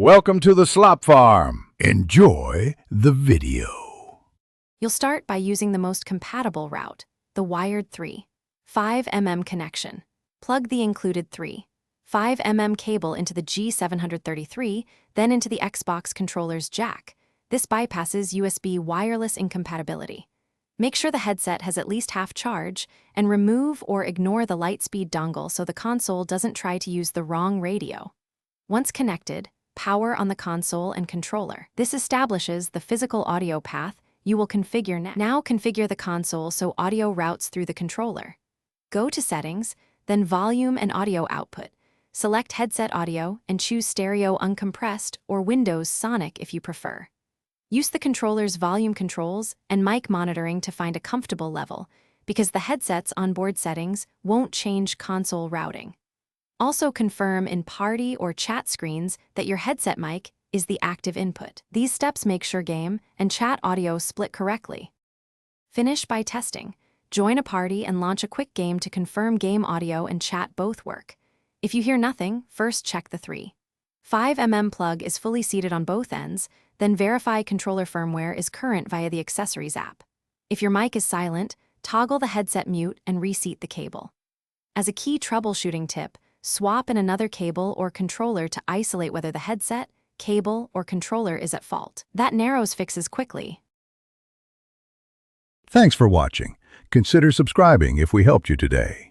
Welcome to the Slop Farm. Enjoy the video. You'll start by using the most compatible route, the wired 3.5mm connection. Plug the included 3.5mm cable into the G733, then into the Xbox controller's jack. This bypasses USB wireless incompatibility. Make sure the headset has at least half charge, and remove or ignore the Lightspeed dongle so the console doesn't try to use the wrong radio. Once connected, power on the console and controller. This establishes the physical audio path you will configure next. Now configure the console so audio routes through the controller. Go to Settings, then Volume and Audio Output. Select Headset Audio and choose Stereo Uncompressed or Windows Sonic if you prefer. Use the controller's volume controls and mic monitoring to find a comfortable level, because the headset's onboard settings won't change console routing. Also confirm in party or chat screens that your headset mic is the active input. These steps make sure game and chat audio split correctly. Finish by testing. Join a party and launch a quick game to confirm game audio and chat both work. If you hear nothing, first check the 3.5mm plug is fully seated on both ends, then verify controller firmware is current via the Accessories app. If your mic is silent, toggle the headset mute and reseat the cable. As a key troubleshooting tip, swap in another cable or controller to isolate whether the headset, cable, or controller is at fault. That narrows fixes quickly. Thanks for watching. Consider subscribing if we helped you today.